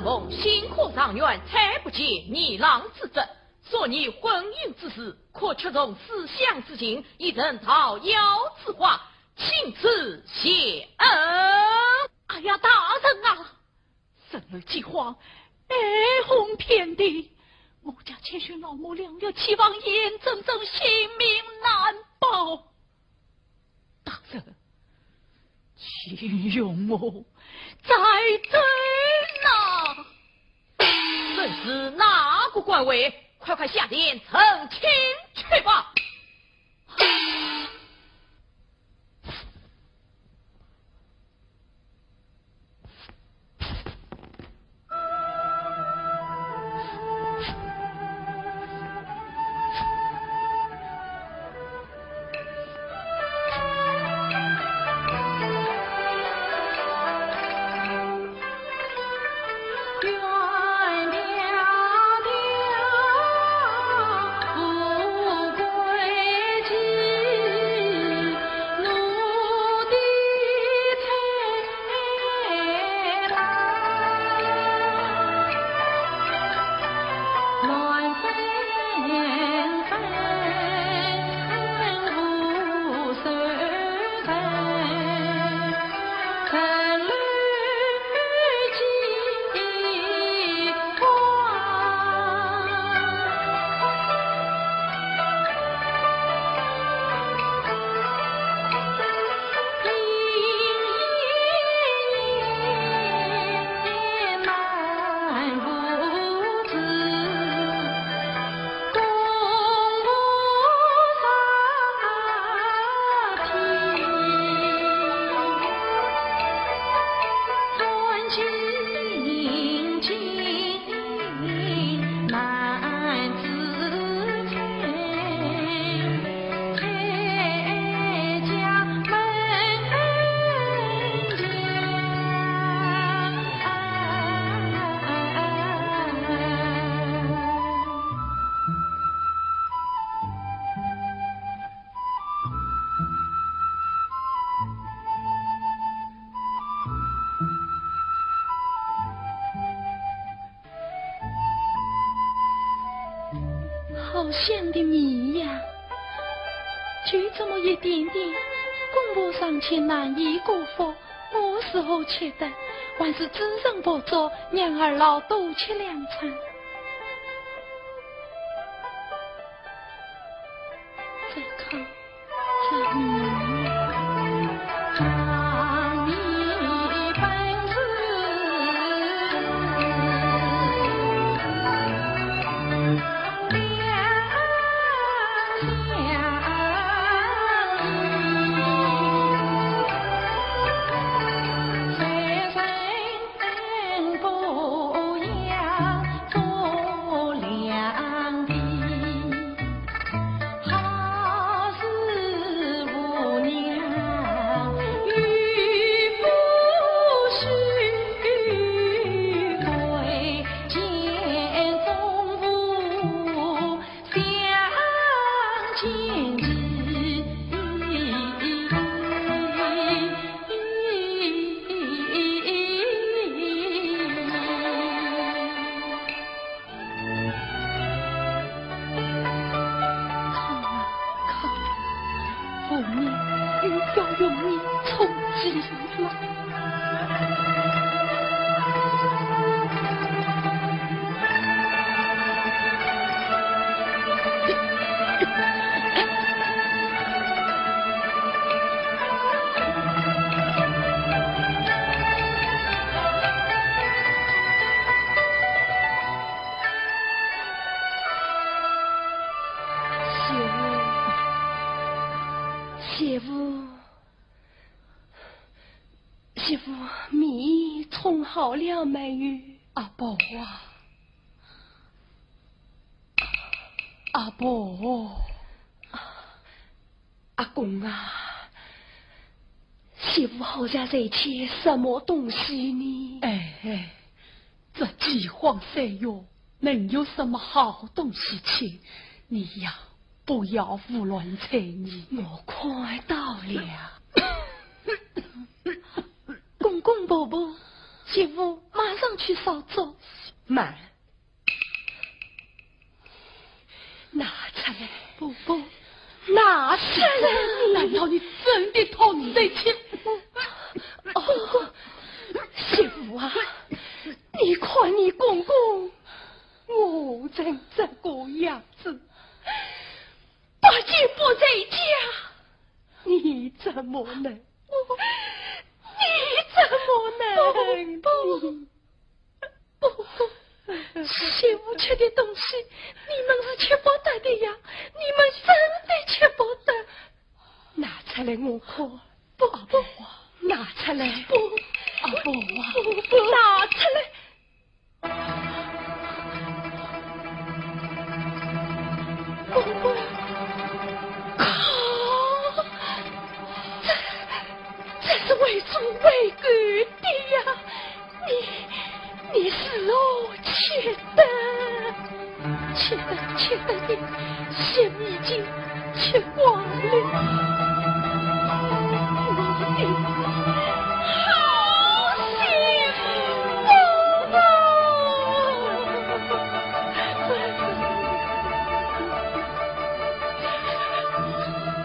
梦辛苦上元，才不见逆郎之责。说你婚姻之事，可却从思想之情，一人讨妖之话，请此谢恩。哎呀，大人啊，生儿饥荒，哀鸿遍地，我家千寻老母两月期望眼睁睁，性命难保。大人，请容我再争啊！正是哪个官位？快快下殿澄清去吧！好香的米呀，就这么一点点，公婆尚且难以过活，我时候吃的还是只剩不足，娘儿老多吃两餐。再看这米媳妇，米冲好了没有？阿伯啊，阿伯，阿公啊，媳妇好像在切什么东西呢？哎，这饥荒3月，能有什么好东西吃？你呀，不要胡乱猜疑。我快到了。公公婆婆，媳妇马上上去烧粥。慢，拿出来，伯伯，拿出来！难道你真的同得起？哦，媳妇啊，你看你公公，我成这个样子，八戒不在家，你怎么能？你怎么能？伯伯，媳妇吃的东西，你们是吃不得的呀！你们真的吃不得。拿出来我看，伯伯，拿出来，伯阿伯啊，拿出来。伯伯，靠！这是为主为官的呀！你是切得的，钱已经切光了。我的好幸福啊！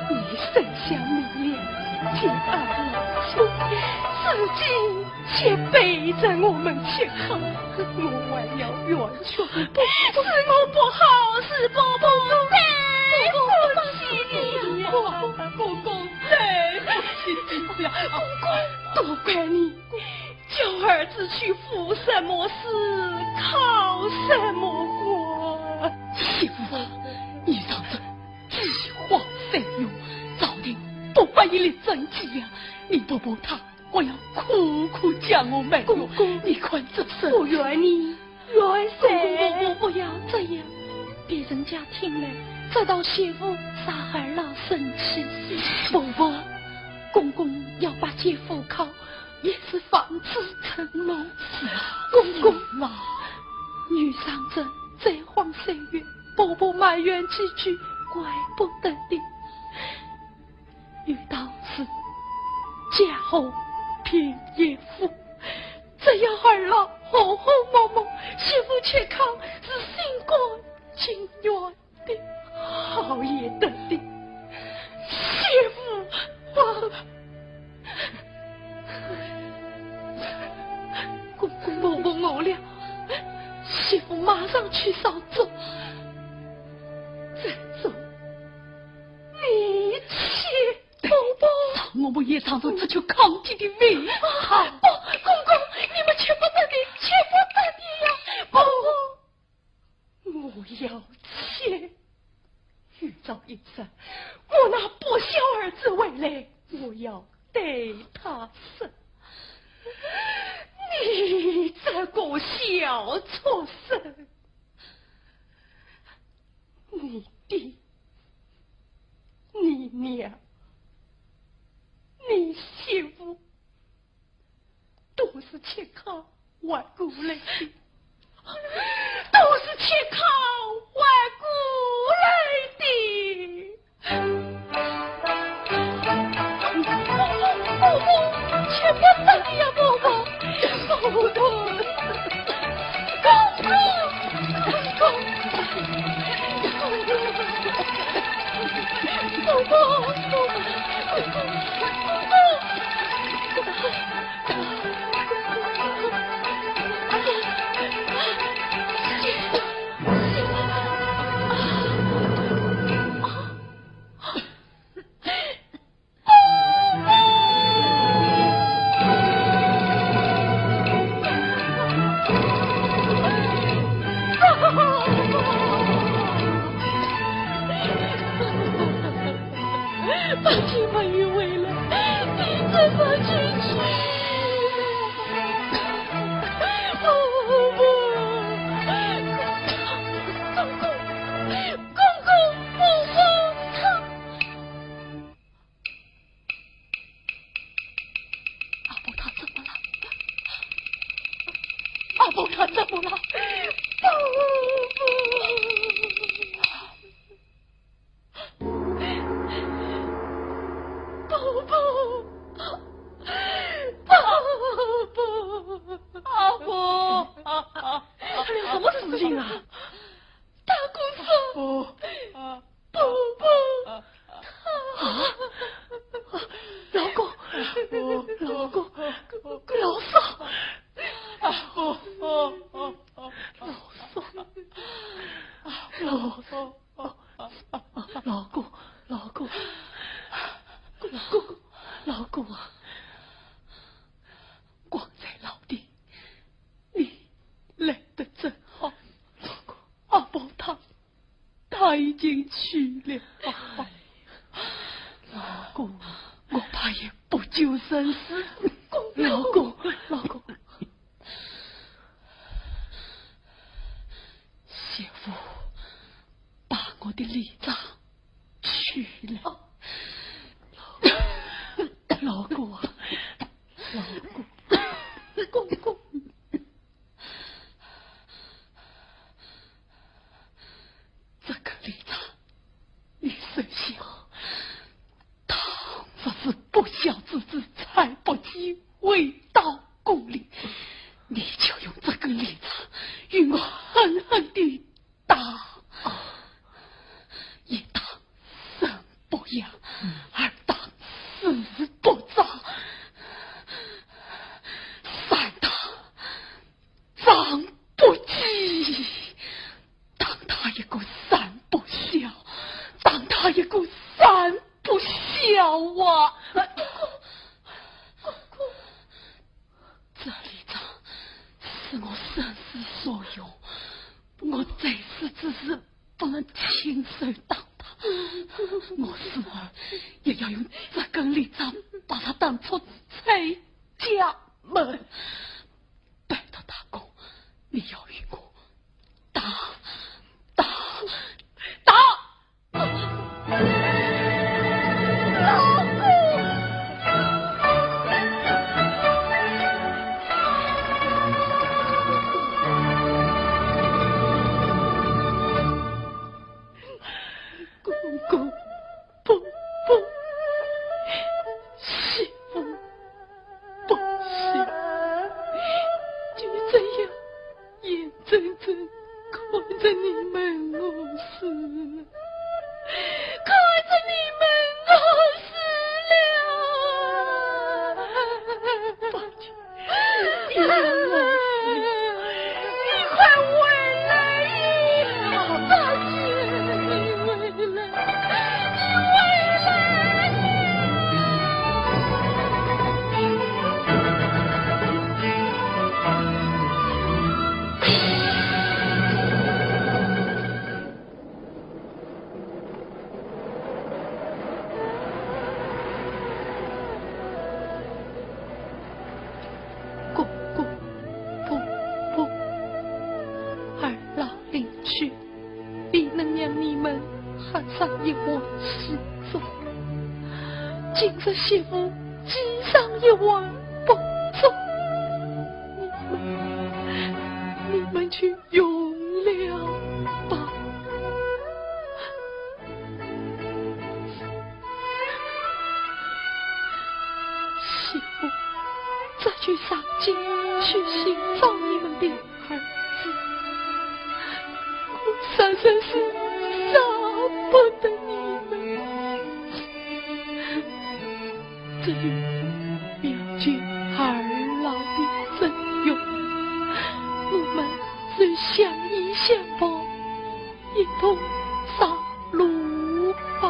你身下明亮，亲爱的，如今且背着我们前行，我还要远去。是我不好，是伯伯对不起你呀，公公对不起你了，公公多怪你，叫儿子去服什么事，考什么官。媳妇啊，你让这饥荒三月，朝廷不把一粒真计呀，你伯伯他。我要苦苦将我卖公公，你看这事不怨你，怨谁？不要这样，别人家听了，知道媳妇杀孩老生气。伯伯，公公要把姐夫铐，也是防止成龙。公公啊，女上阵再晃3月，伯伯埋怨几句，怪不得的。遇到是嫁后偏也夫，这样儿老红红蒙蒙，媳妇却靠是心甘情愿的，好也得的，媳妇公公伯伯饿了，媳妇马上去烧粥。这粥你吃。伯伯，我们也尝尝这球抗击的味好。公公，你们吃不得的，吃不得的呀！伯伯，我要切。遇到一次，我拿不孝儿子回来，我要对他生。你这个小畜生，你爹，你娘。你媳妇都是切靠外过来的，都是切靠外过来的。伯伯，切不得的呀，伯伯，伯伯，伯伯。把金满玉回来，你怎么去吃？公公，阿伯他怎么了？阿伯他怎么了？宝宝，阿婆，出了什么事情啊？大姑说，婆婆，老公，老嫂，老公啊，光在老弟，你来得真好。阿伯他已经去了，老公，我怕也不久生死。老公，媳妇把我的礼账去了。老公啊，公公，这个礼账你虽小，倘若是不孝之子，才不及为道共礼，你就用这个礼账与我狠狠地打，一打生不养，二打死不葬，三打葬不济，当他一个三不孝，当他一个三不孝啊！这礼账是我生死所用，我这次只是不能亲手当他，我死后也要用这根礼账把他当作崔家门。拜托大公，你要与我打！公公不，媳妇不行，就这样眼睁睁看着你们饿死了，看着你们饿死了，爸亲，你快回来呀，爸亲，你回来。一碗吃走，今日媳妇积上一碗不走，你们去用了吧。媳妇再去上京去寻找你们的儿子，我三生是舍不得你们。至于了解二老的真勇，我们只相依相抱，一同上路吧。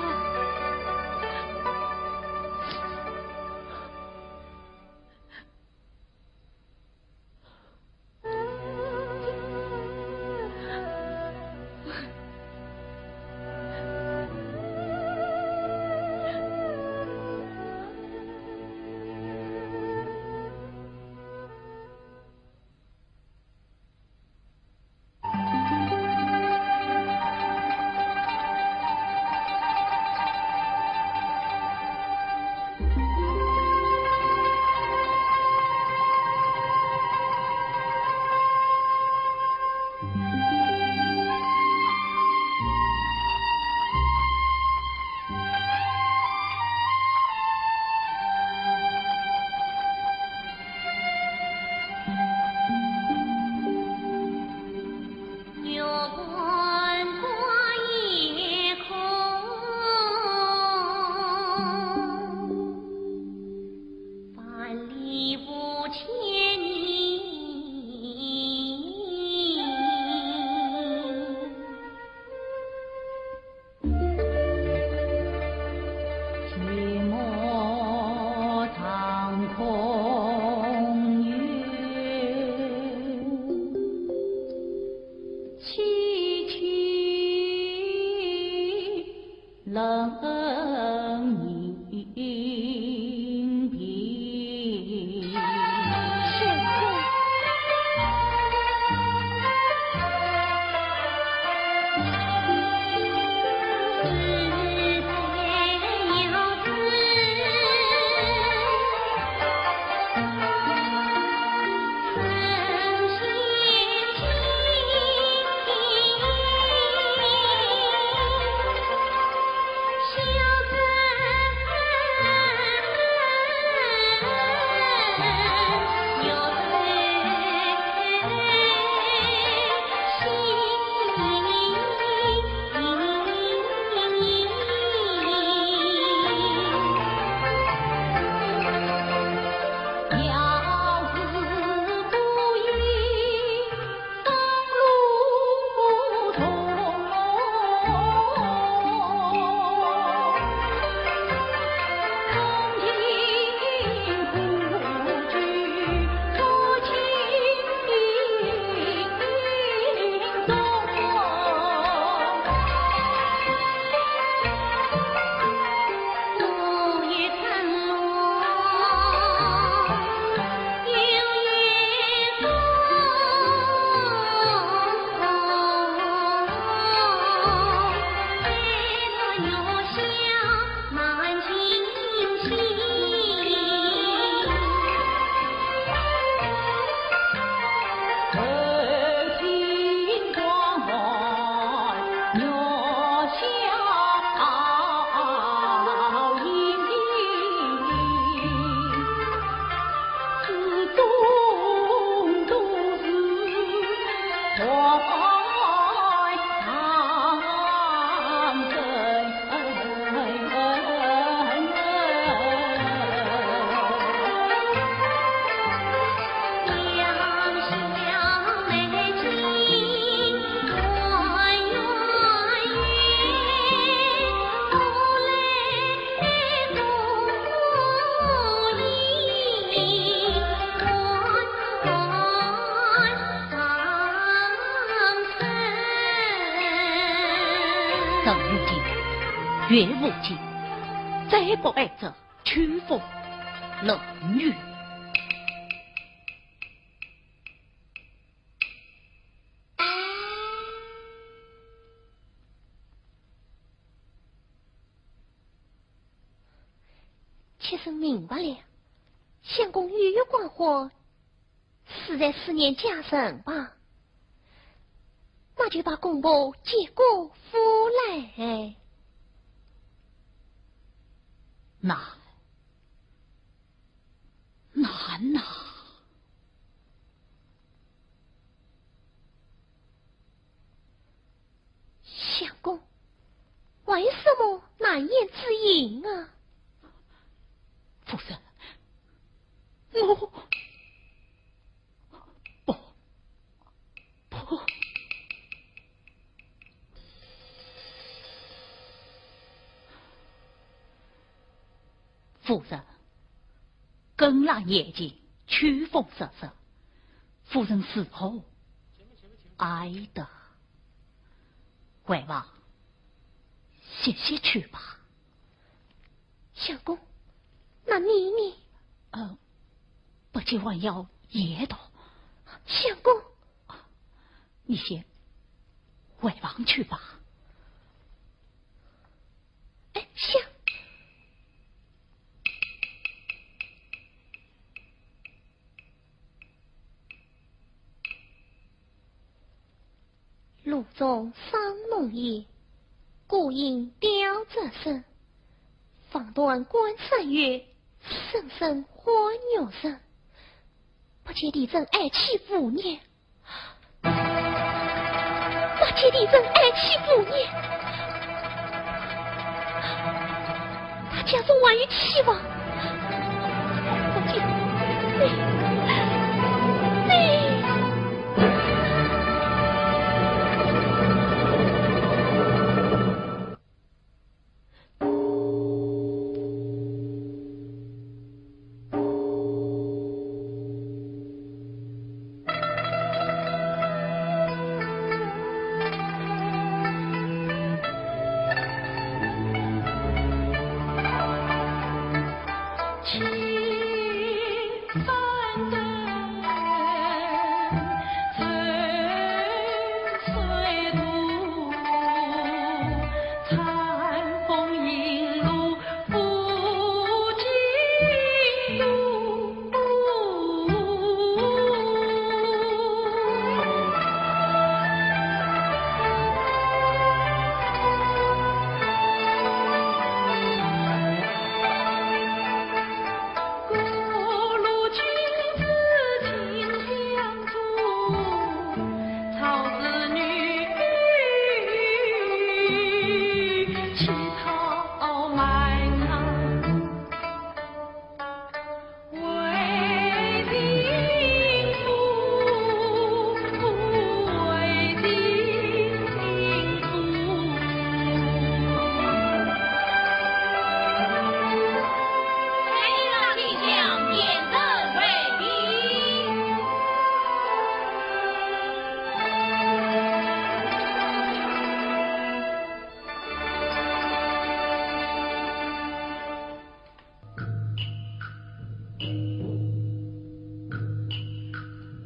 冷饮瓶。月无尽，再不挨着曲风冷雨。妾身明白了，相公郁郁寡欢，是在思念家人吧？那就把公婆接过府来。难呐！相公，为什么难言之隐啊？夫人，我不。夫人，更让眼睛曲风瑟瑟，夫人死后哀得。乖王，歇歇去吧。相公，那你不今晚要夜到。相公，你先回房去吧。哎，相。路中伤农叶，孤影凋折声。放断关山月，声声花鸟声。不见地真爱妻妇念，不见地真爱妻妇念。他家中万一期望，不见你。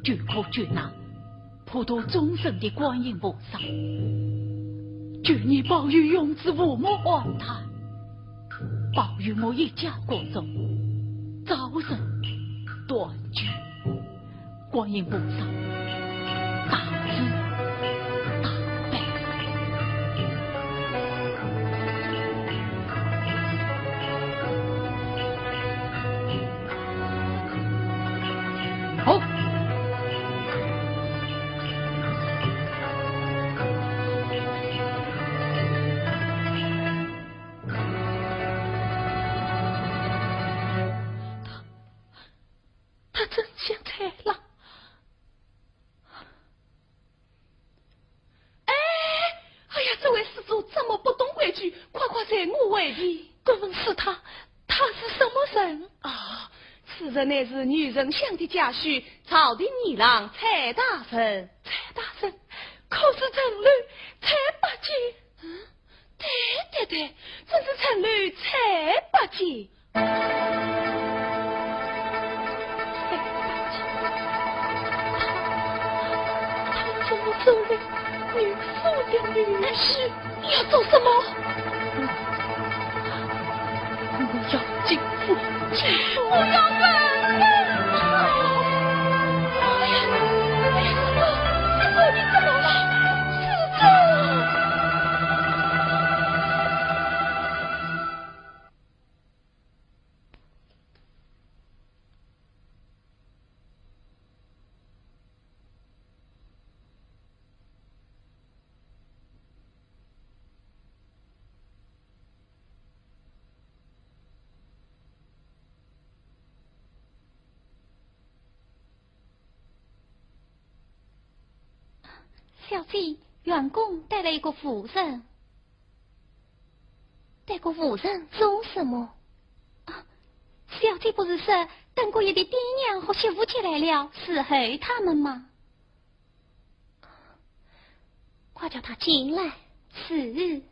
绝口绝囊，普度众生的观音菩萨，求你保佑永子无母安泰，保佑我一家国中早生断绝。观音菩萨，大慈大悲。好。他真像豺狼。哎呀，这位施主怎么不懂规矩？快快在我为例。敢问是他是什么人啊？此人乃是女人乡的家婿，朝廷二郎蔡大人。蔡大人，可是陈吕蔡八戒？对，正是陈吕蔡八戒。作为女父的女婿，你要做什么？我要进府，我要本师傅，你怎么了？师傅。小姐，员工带了一个妇人，带个妇人做什么？啊，小姐不是说等过夜的爹娘和媳妇进来了，伺候他们吗？快叫他进来。是。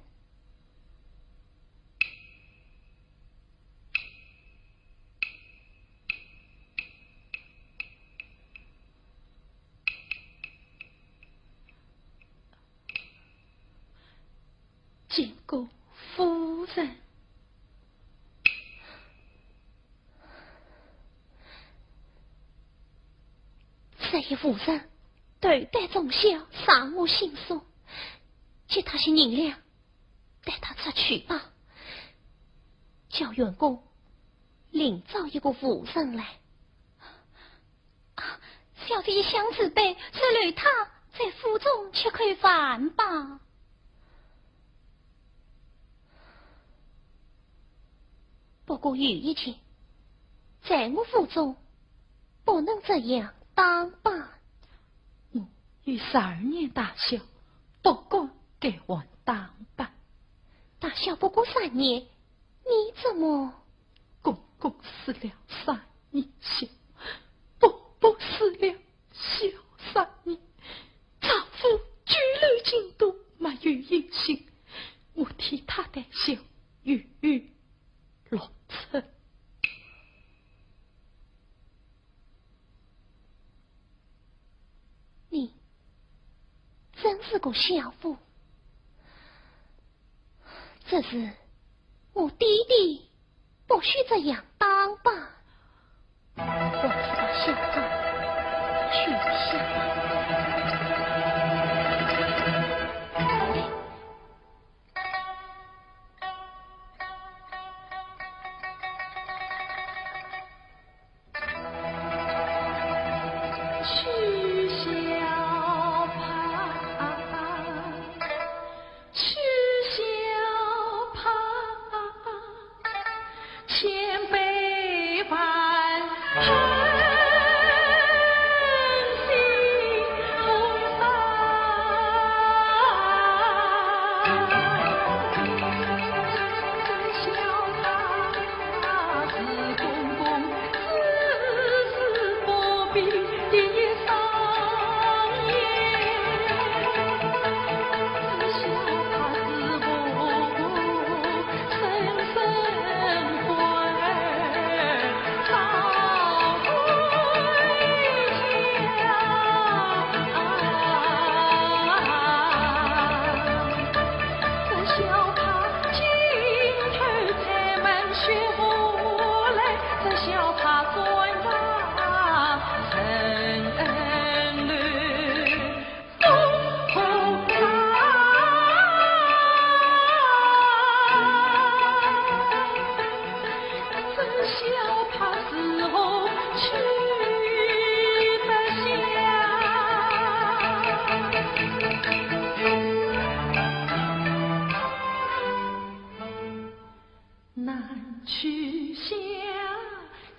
见过夫人。这一夫人对待从小伤我心所，借他些银两，带他出去吧。叫员工另找一个夫人来。小姐一向自卑，是累他在府中吃口饭吧。不过有一件，在我府中不能这样当办。我与12年大小，不敢给我当办。大小不过3年，你怎么？公公死了3年小，伯伯死了小3年，丈夫拘留京都，没有音信，我替他带小，6次。自个小妇。这是我弟弟不许这样当吧？我去把小孩许下吧。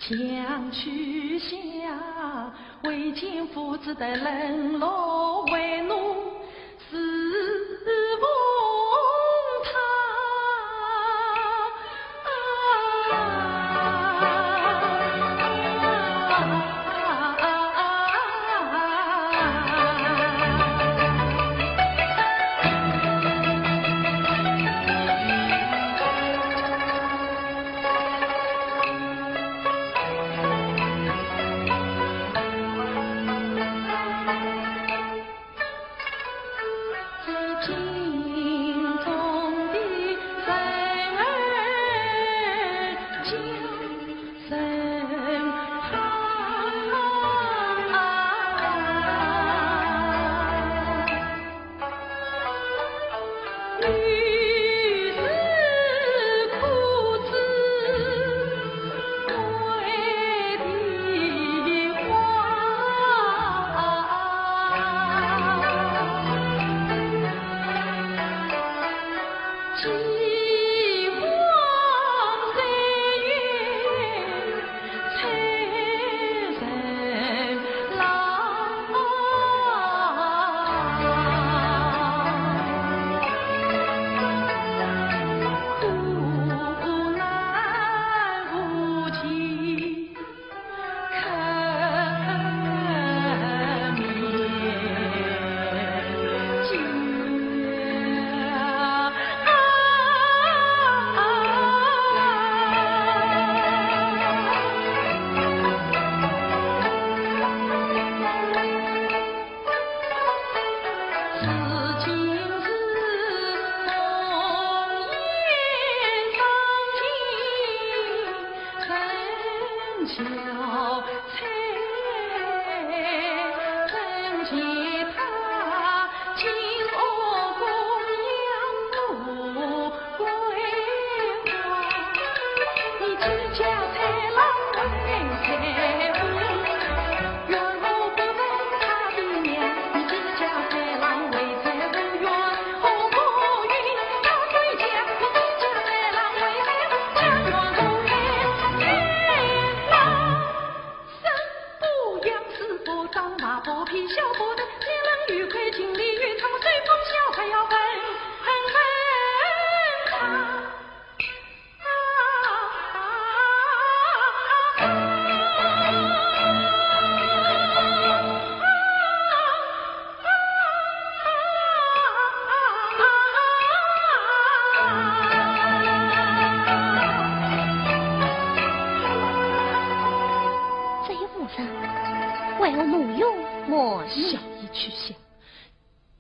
将去下，为见父子的冷落为奴，侍奉他。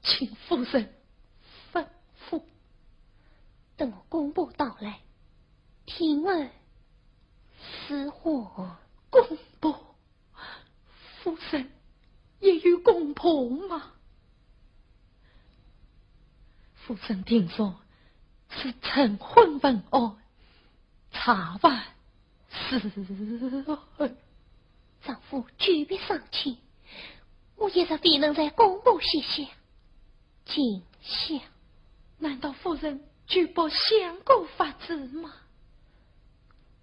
请夫人吩咐。等我公婆到来，听儿私话。公婆，夫人也有公婆吗？夫人听说是晨昏问案，查完死案。丈夫举笔上前，我也是未能在公婆膝下尽孝。难道夫人举报相公法子吗？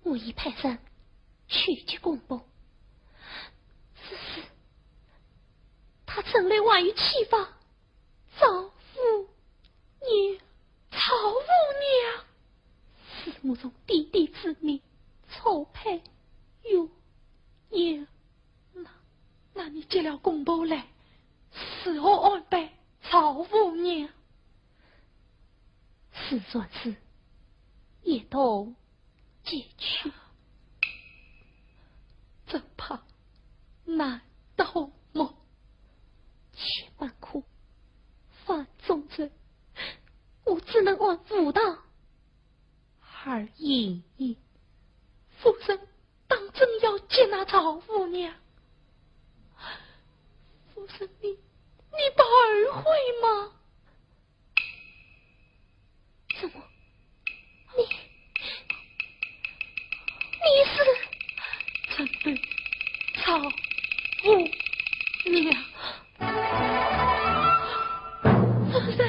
我已派人去接公婆，只是他曾来外于欺访赵夫娘。曹夫娘，思慕中弟弟之命，错配有娘。那你接了公婆来，是何安排曹夫娘？是算是也都解去，真怕难道么？千万苦，犯众人，我只能按妇道而已。夫人当真要接纳曹夫娘？夫人，你不后悔吗？怎么？你是针对曹夫娘？夫人。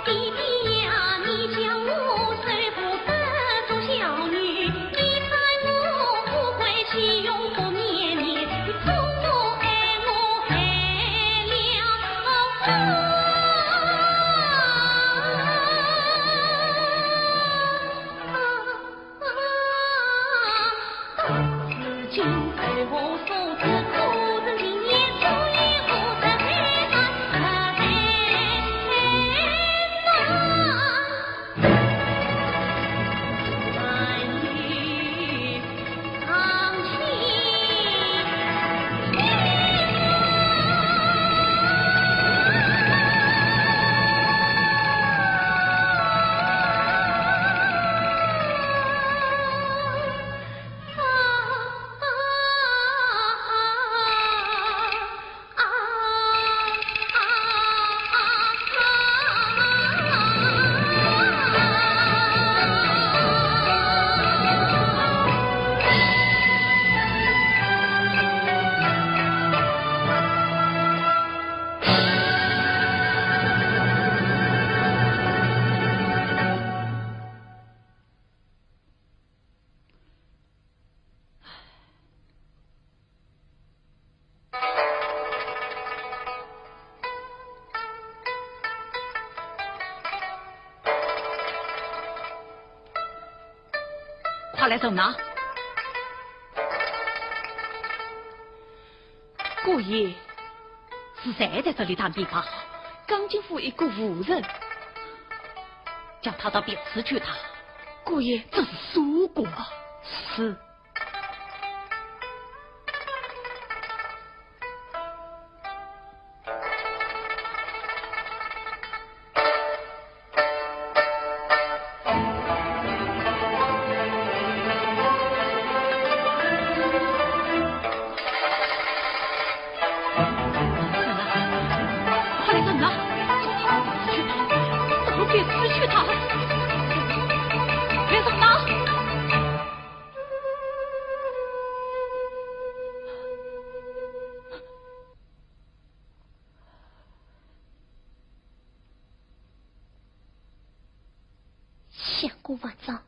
弟弟。他来人呐！姑爷是谁在这里弹琵琶？刚进府一个妇人，叫他到别处去弹。姑爷，这是苏国。是。相公万丈，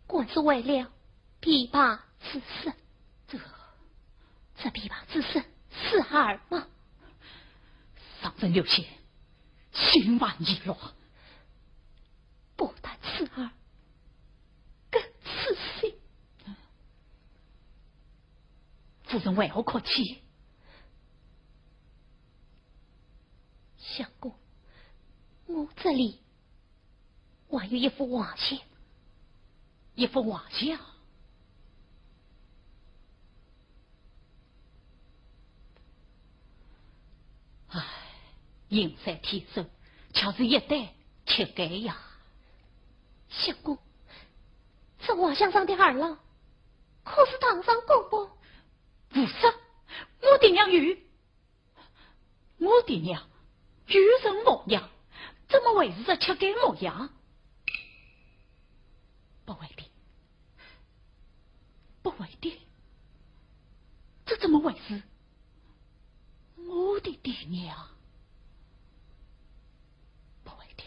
官是为了琵琶之声。这琵琶之声是儿吗？上人有些心烦意乱，不但是儿，更是心。夫人为何客气？相公，我这里还有一幅画像。一幅画像？唉，颜色天色，瞧是一代贴改呀。相公，这画像上的儿郎可是堂上公公？不是，我的娘与人模样，怎么会是这贴改模样？不会的，不会的，这怎么回事？我的爹娘，不会的，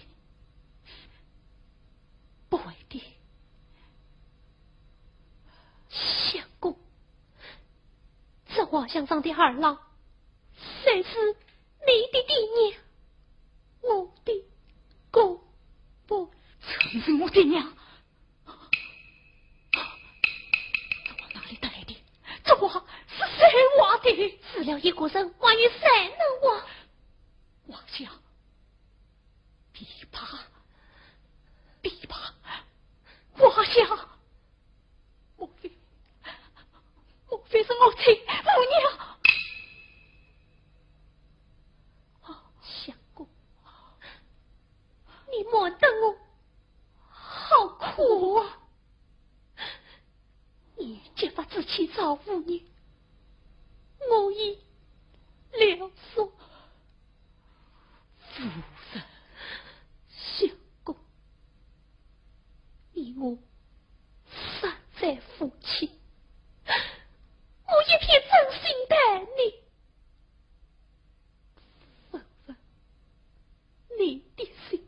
不会的。相公，这画像上的儿郎，谁是你的爹娘？我的公公，这是我的娘。这画是谁画的？死了一个人，还有谁能画？画像，琵琶，画像，莫非是我亲母娘？相公，你莫等我，好苦啊！你揭发自己造妇女，我已了所。夫人，相公，你我三载夫妻，我一片真心待你。问问你的心，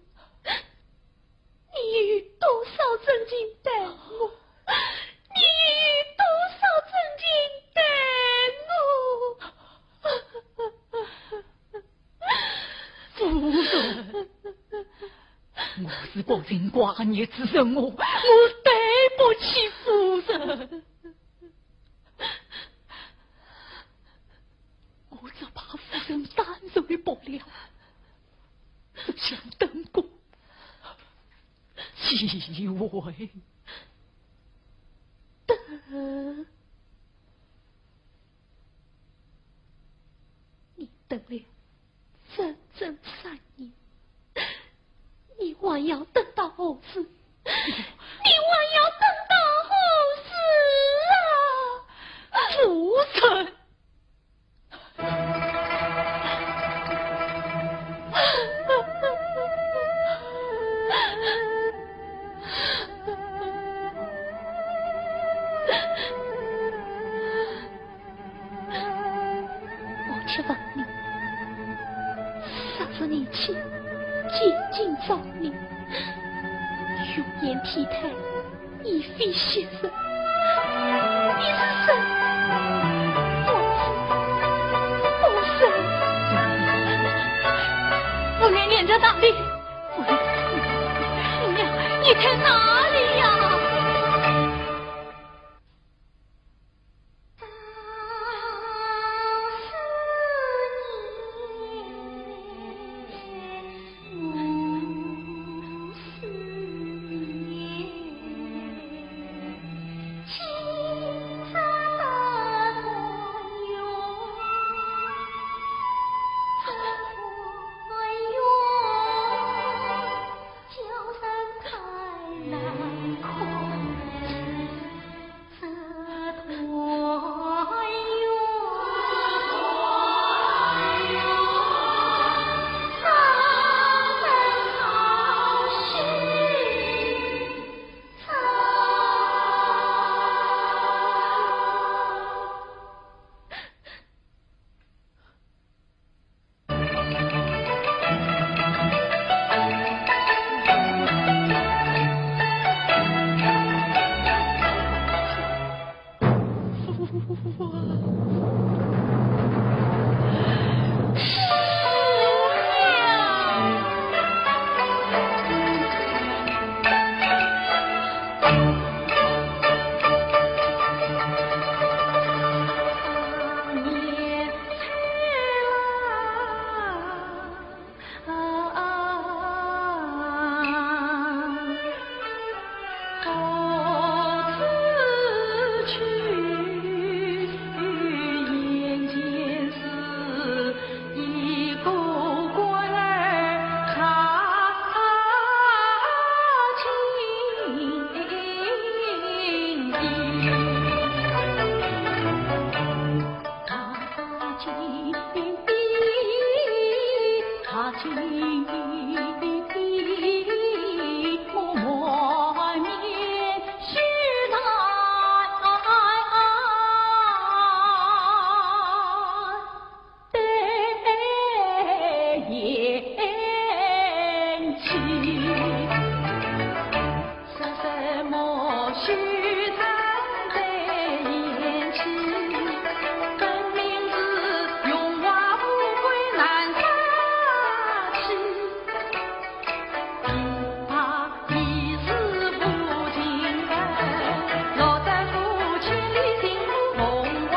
你有多少真心待我？你有多少真情待我？夫人，我是不仁寡女之人，我对不起夫人。我只怕夫人担受不了，只想等过机会。你等了整整3年，你还要等到何时？你还要等到何时啊？夫人，我却问你，30年前进京找你，容颜体态，已非昔日。你是谁？我是我念念在哪里？母娘，你在哪里呀？他今默默念须难得言情，什么须谈得言情，本名字永挖不归难插齿，怕一时不经本，落得父亲里心不万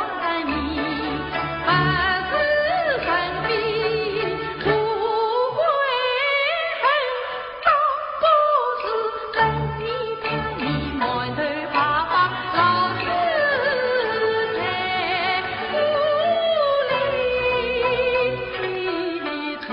米，半世生比不悔恨，倒不是生意便宜满头花花老是才无理才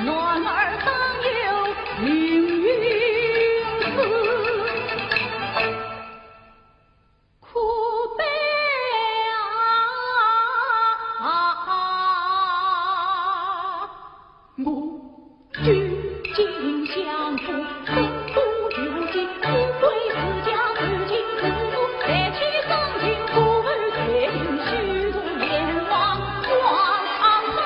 暖儿当有凌云寺，苦悲母举尽相负，身不由己，不对自家自尽自负，再去生情不儿却因虚度阎王望长满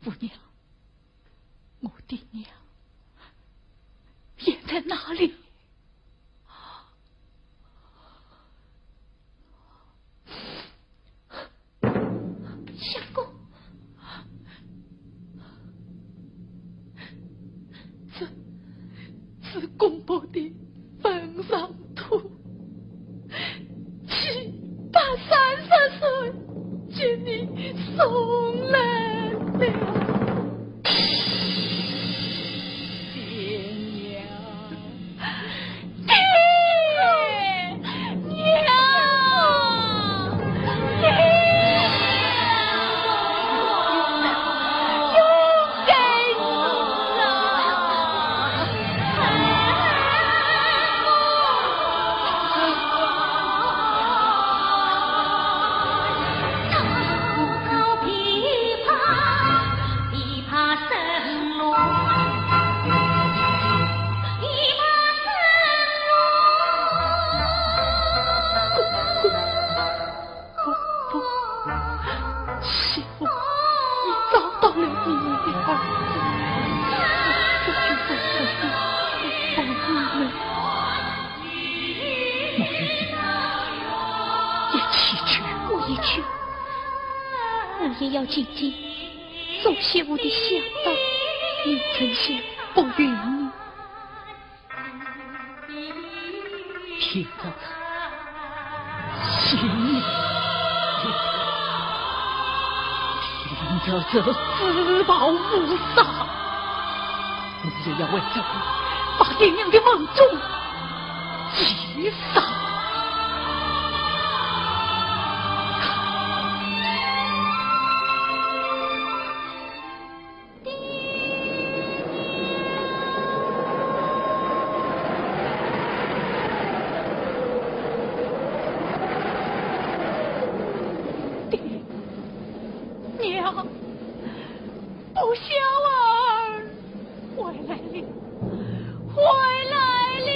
父娘，我的娘，现在哪里？相公，这是公婆的坟上土，730岁，请你送来了。我也要紧紧做些我的孝道，你丞相不允你。天高行你，听着这自保无杀，我也要为这把爹娘的梦中击杀。娘，不孝儿回来了，回来了。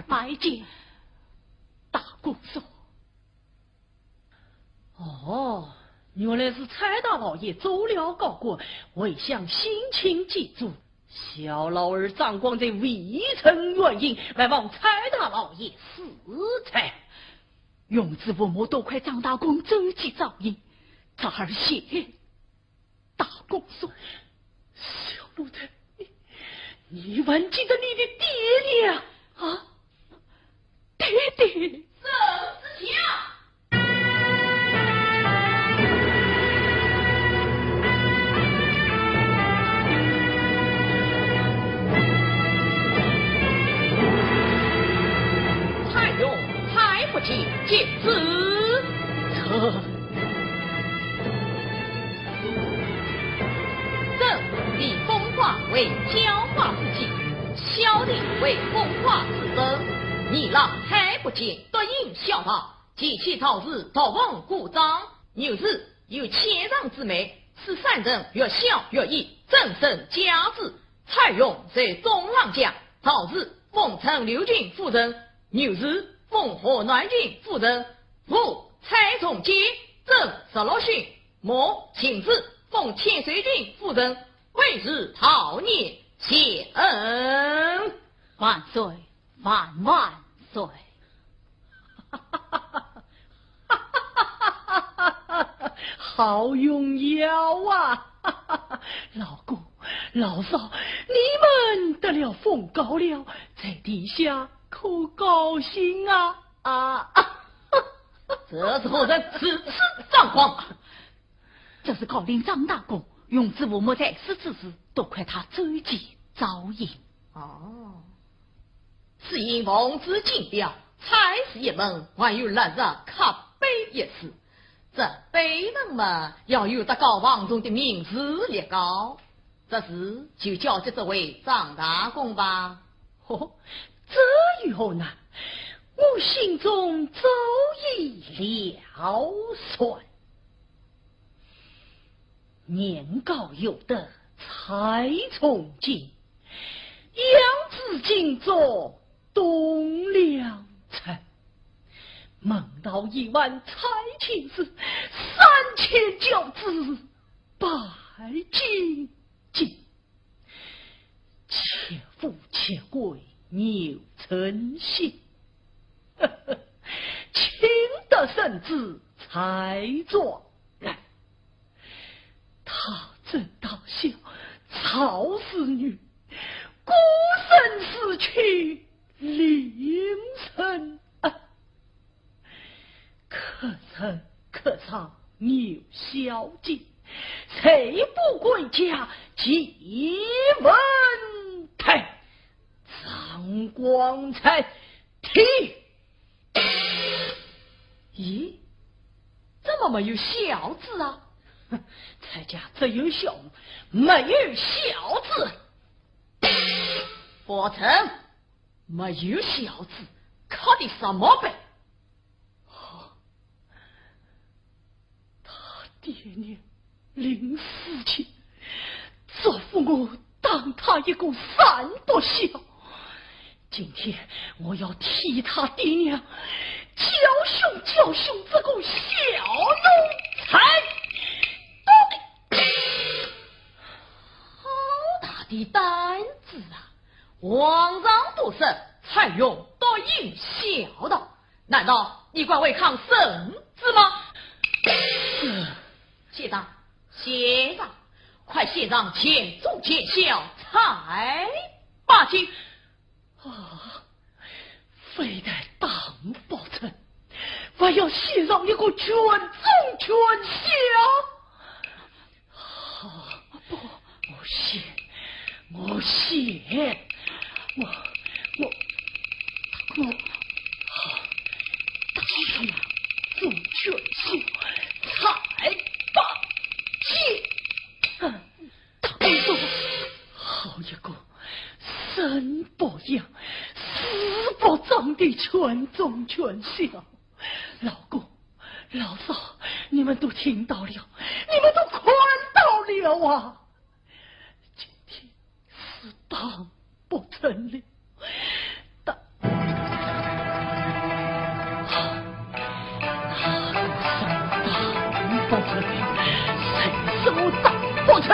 拜见大公公。哦，原来是蔡大老爷走了高官，为想心情记住，小老儿张光这未曾原因来望蔡大老爷赐财。永子父母都快张大公走起照应，这儿谢大公公。小奴才，你还记得你的爹爹啊？啊，爹爹，郑子强。蔡勇、蔡不济见此，正以风化为教化之计，小弟为风化之争。二郎还不见，得应笑道：及其朝日道风故障，牛日有千丈之美，是三人越笑越义，正胜佳子。蔡勇在中郎将，朝日奉承刘军夫人，牛日奉河南军夫人，父蔡崇基正16岁，母秦子奉千岁军夫人，为是桃年谢恩，万岁万万岁！好荣耀啊！老公老嫂，你们得了封高了，在地下可高兴啊！这是何人此次张狂？这是高陵张大公用之无莫在世之时，多亏他周济招引。哦，是因奉旨进表，才是一门，还有来日刻碑一事。这碑文嘛，要有得高王中的名字列高，这事就交给这位张大公吧。哦，这有难，我心中早已了算。年高有德，才从进，杨子敬做东梁臣，蒙到1万才情子，3000教子百金金，且富且贵牛成信，卿得圣旨才壮然。他正道孝，曹氏女，孤身死去凌晨可上牛小姐，谁不归家即问台，张光才听。咦，怎么没有孝字啊？才家只有孝，没有孝字。不成，没有孝字，靠的什么背？他爹娘临死前嘱咐我当他一个三不孝，今天我要替他爹娘教训这个小奴才。好大的胆子啊！皇上不赦，蔡勇多应孝道，难道你怪违抗圣旨吗？谢长，谢长，快谢长前忠前孝，才罢去。非得当宝臣，还要献上一个全忠全孝。不，我谢，我当什么忠全孝才罢去。大公好一个生不养，死不长的全忠全孝。老公老嫂，你们都听到了，你们都看到了啊！今天是当不成了，当不成，谁说当不成？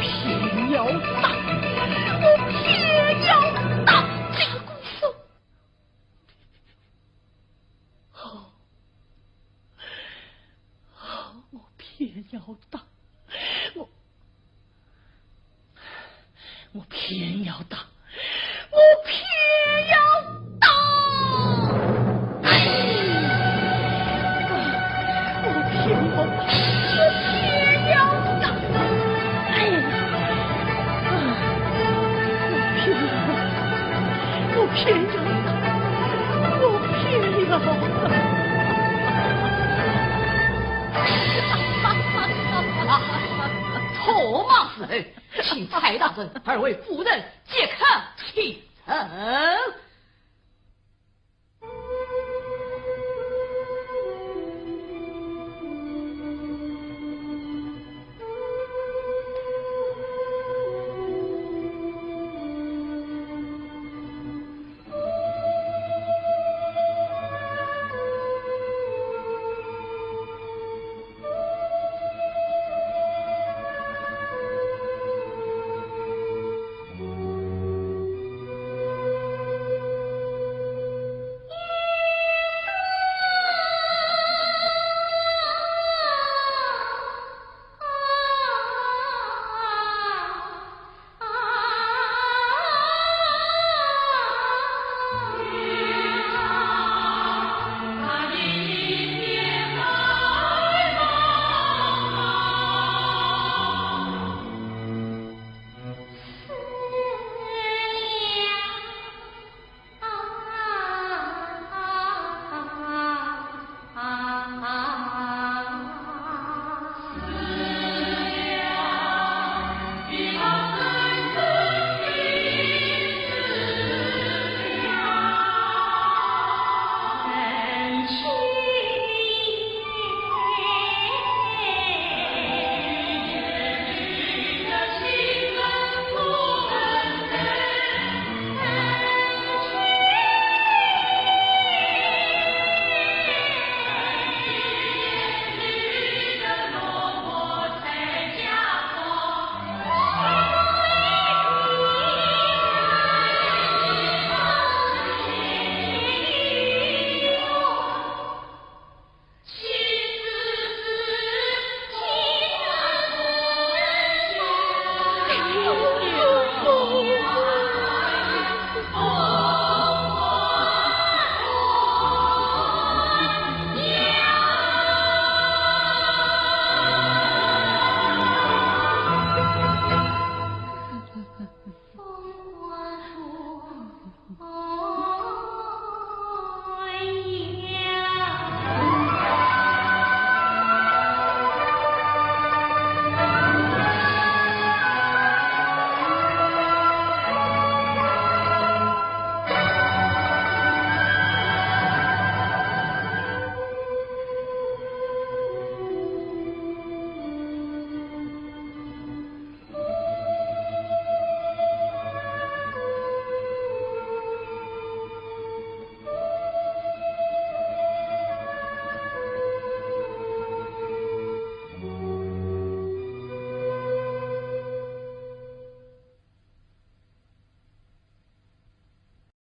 偏要当，我偏要当！这个故事，我偏要当，我偏要当，我偏要当！我偏要当！我偏要当！我偏要当！错骂死人，请蔡大人二位夫人皆看其成。